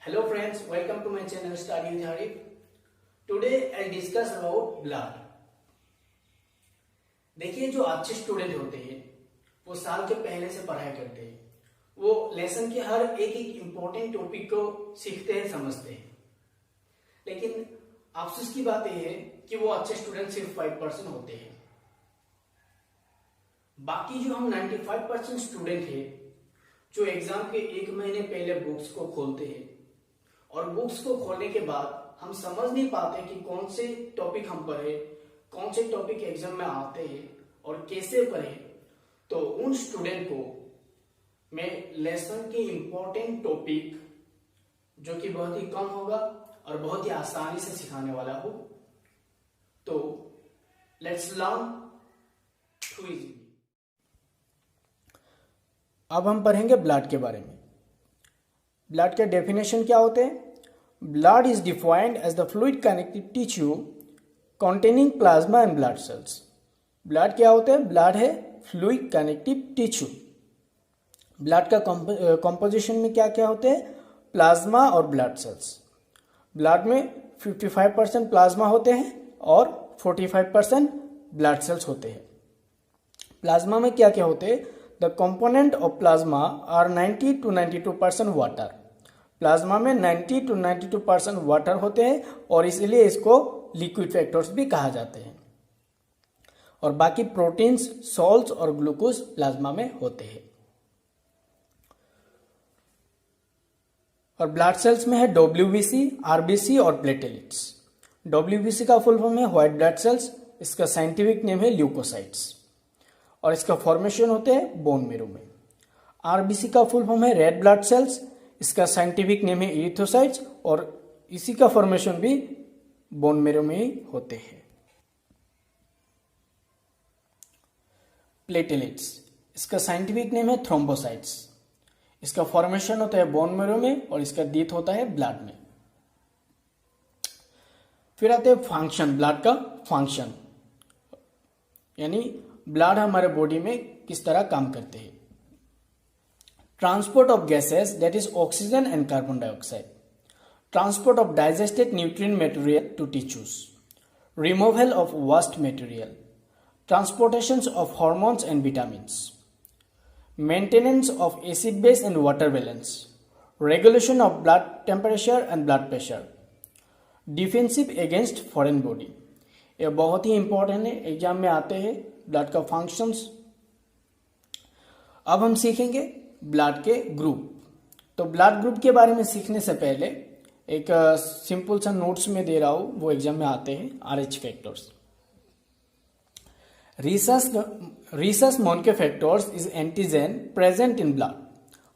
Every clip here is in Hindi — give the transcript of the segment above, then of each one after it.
Hello friends, welcome to my channel Study with Harif. Today I'll discuss about blood. देखिए, जो अच्छे स्टूडेंट होते हैं वो साल के पहले से पढ़ाई करते हैं, वो लेसन के हर एक इम्पोर्टेंट टॉपिक को सीखते हैं, समझते हैं। लेकिन अफसोस की बात यह है कि वो अच्छे स्टूडेंट सिर्फ 5% होते हैं। बाकी जो हम 95% स्टूडेंट हैं जो एग्जाम के एक महीने पहले बुक्स को खोलते हैं और बुक्स को खोलने के बाद हम समझ नहीं पाते कि कौन से टॉपिक हम पढ़े, कौन से टॉपिक एग्जाम में आते हैं और कैसे पढ़े, तो उन स्टूडेंट को मैं लेसन के इम्पोर्टेंट टॉपिक जो कि बहुत ही कम होगा और बहुत ही आसानी से सिखाने वाला हूं। तो लेट्स लर्न टू इजी। अब हम पढ़ेंगे ब्लड के बारे में। ब्लड के डेफिनेशन क्या होते हैं? Blood is defined as the fluid connective tissue containing plasma and blood cells. Blood क्या होते हैं? ब्लड है फ्लूइड कनेक्टिव टिश्यू। ब्लड का कंपोजिशन में क्या क्या होते हैं? प्लाज्मा और ब्लड सेल्स। ब्लड में 55% प्लाज्मा होते हैं और 45% ब्लड सेल्स होते हैं। प्लाज्मा में क्या क्या होते हैं? The component of plasma are 90 to 92% water. Plasma में 90 to 92% वाटर होते हैं और इसलिए इसको लिक्विड फैक्टर्स भी कहा जाते हैं। और बाकी प्रोटीन्स, सॉल्ट्स और ग्लूकोज प्लाज्मा में होते हैं। और ब्लड सेल्स में है WBC, RBC और प्लेटलेट्स। WBC का फुल फॉर्म है व्हाइट ब्लड सेल्स, इसका साइंटिफिक नेम है ल्यूकोसाइट्स और इसका फॉर्मेशन होते हैं बोन मैरो में। RBC का फुल फॉर्म है रेड ब्लड सेल्स, इसका साइंटिफिक नेम है इरिथ्रोसाइट्स और इसी का फॉर्मेशन भी बोन मैरो में ही होते हैं। प्लेटलेट्स, इसका साइंटिफिक नेम है थ्रोम्बोसाइट्स, इसका फॉर्मेशन होता है बोन मैरो में और इसका डेथ होता है ब्लड में। फिर आते हैं फंक्शन। ब्लड का फंक्शन यानी ब्लड हमारे बॉडी में किस तरह काम करते हैं। Transport of gases that is oxygen and carbon dioxide, transport of digested nutrient material to tissues, removal of waste material, transportation of hormones and vitamins, maintenance of acid base and water balance, regulation of blood temperature and blood pressure, defensive against foreign body. ये बहुत ही इंपॉर्टेंट है, एग्जाम में आते हैं ब्लड का फंक्शंस। अब हम सीखेंगे ब्लड के ग्रुप। तो ब्लड ग्रुप के बारे में सीखने से पहले एक सिंपल सा नोट्स में दे रहा हूं, वो एग्जाम में आते हैं। RH factors, rhesus mononuclear factors is antigen present in blood.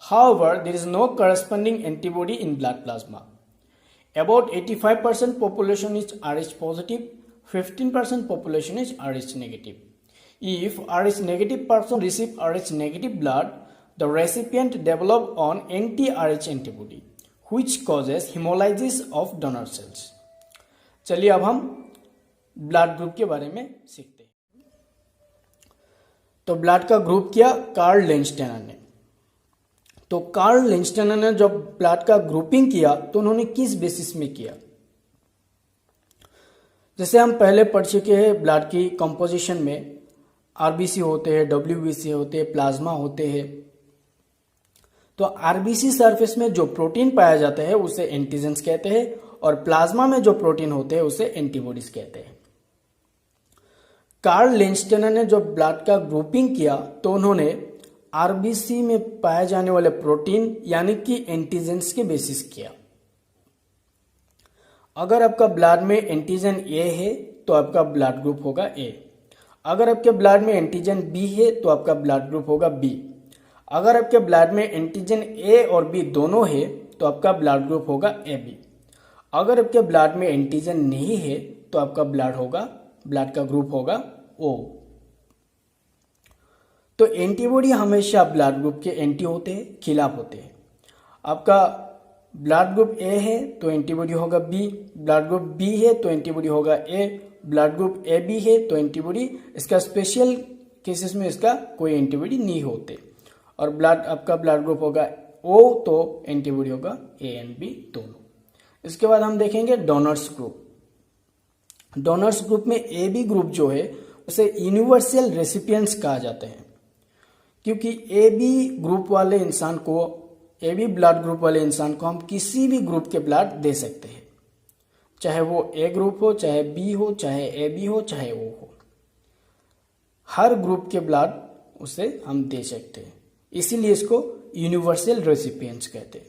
However, there is no corresponding antibody in blood plasma. About 85% population is Rh positive, 15% population is Rh negative. If Rh negative person receive Rh negative blood, the recipient develop on anti-Rh antibody, which causes hemolysis of donor cells. चलिए अब हम ब्लड ग्रुप के बारे में सीखते हैं। तो ब्लड का ग्रुप किया कार्ल लेंस्टेनर ने। तो कार्ल लेंस्टेनर ने जब ब्लड का ग्रुपिंग किया तो उन्होंने किस बेसिस में किया? जैसे हम पहले पढ़ चुके हैं, ब्लड की कंपोजिशन में RBC होते हैं, WBC होते हैं, प्लाज्मा होते हैं। तो RBC सरफेस में जो प्रोटीन पाया जाता है उसे एंटीजेंस कहते हैं और प्लाज्मा में जो प्रोटीन होते हैं उसे एंटीबॉडीज कहते हैं। कार्ल लेंस्टेनर ने जो ब्लड का ग्रुपिंग किया तो उन्होंने RBC में पाए जाने वाले प्रोटीन यानी कि एंटीजेंस के बेसिस किया। अगर आपका ब्लड में एंटीजन A है तो आपका ब्लड ग्रुप होगा A। अगर आपके ब्लड में एंटीजन B है तो आपका ब्लड ग्रुप होगा B। अगर आपके ब्लड में एंटीजन A और B दोनों है तो आपका ब्लड ग्रुप होगा AB। अगर आपके ब्लड में एंटीजन नहीं है तो आपका ब्लड का ग्रुप होगा O। तो एंटीबॉडी हमेशा ब्लड ग्रुप के एंटी होते हैं, खिलाफ होते हैं। आपका ब्लड ग्रुप A है तो एंटीबॉडी होगा B, ब्लड ग्रुप B है तो एंटीबॉडी होगा A, ब्लड ग्रुप AB है तो एंटीबॉडी, इसका स्पेशल केसेस में इसका कोई एंटीबॉडी नहीं होते। और आपका ब्लड ग्रुप होगा O तो एंटीबॉडी होगा A एंड B दोनों। इसके बाद हम देखेंगे डोनर्स ग्रुप। डोनर्स ग्रुप में AB ग्रुप जो है उसे यूनिवर्सल रेसिपिएंट्स कहा जाते हैं, क्योंकि AB ग्रुप वाले इंसान को, AB ब्लड ग्रुप वाले इंसान को हम किसी भी ग्रुप के ब्लड दे सकते हैं, चाहे वो A ग्रुप हो, चाहे B हो, चाहे AB हो, चाहे O हो। हर ग्रुप के ब्लड उसे हम दे सकते हैं, इसीलिए इसको यूनिवर्सल रेसिपिएंट्स कहते हैं।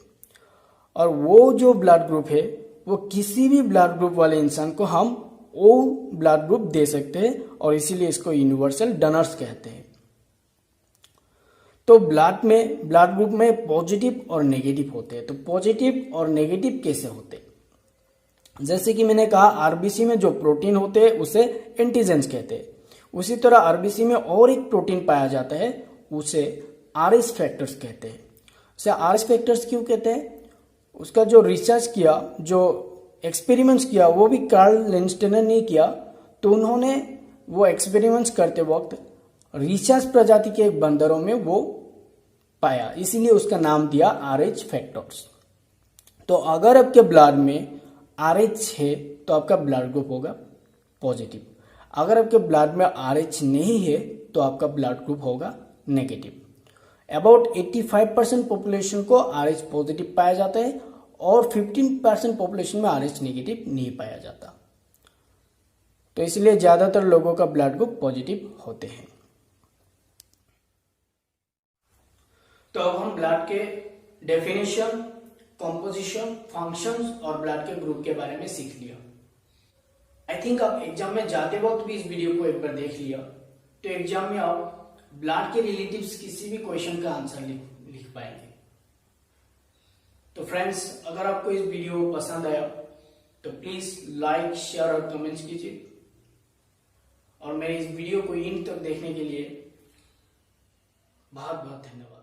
और वो जो ब्लड ग्रुप है वो किसी भी ब्लड ग्रुप वाले इंसान को हम O ब्लड ग्रुप दे सकते हैं, और इसीलिए इसको यूनिवर्सल डोनर्स कहते हैं। तो ब्लड ग्रुप में पॉजिटिव और नेगेटिव होते हैं। तो पॉजिटिव और नेगेटिव कैसे होते हैं? जैसे कि मैंने कहा, आरबीसी में जो प्रोटीन होते हैं उसे एंटीजेंस कहते हैं। उसी तरह आरबीसी में और एक प्रोटीन पाया जाता है, उसे आरएच फैक्टर्स कहते हैं। उसे आरएच फैक्टर्स क्यों कहते हैं? उसका जो रिसर्च किया, जो एक्सपेरिमेंट्स किया, वो भी कार्ल लिंस्टेनर ने किया। तो उन्होंने वो एक्सपेरिमेंट्स करते वक्त रिसर्च प्रजाति के बंदरों में वो पाया, इसीलिए उसका नाम दिया आरएच फैक्टर्स। तो अगर आपके ब्लड में आरएच है तो आपका ब्लड ग्रुप होगा पॉजिटिव। अगर आपके ब्लड में आरएच नहीं है तो आपका ब्लड ग्रुप होगा नेगेटिव। अबाउट 85% पॉपुलेशन को आरएच पॉजिटिव पाया जाता है और 15% पॉपुलेशन में आरएच नेगेटिव नहीं पाया जाता। तो इसलिए ज्यादातर लोगों का ब्लड ग्रुप पॉजिटिव होते हैं। तो अब हम ब्लड के डेफिनेशन, कॉम्पोजिशन, फंक्शंस और ब्लड के ग्रुप के बारे में सीख लिया। आई थिंक आप एग्जाम में जाते वक्त भी इस वीडियो को एक बार देख लिया, तो एग्जाम में आप ब्लड के रिलेटिव्स किसी भी क्वेश्चन का आंसर लिख पाएंगे। तो फ्रेंड्स, अगर आपको इस वीडियो पसंद आया तो प्लीज लाइक, शेयर और कमेंट्स कीजिए, और मेरे इस वीडियो को इन तक देखने के लिए बहुत बहुत धन्यवाद।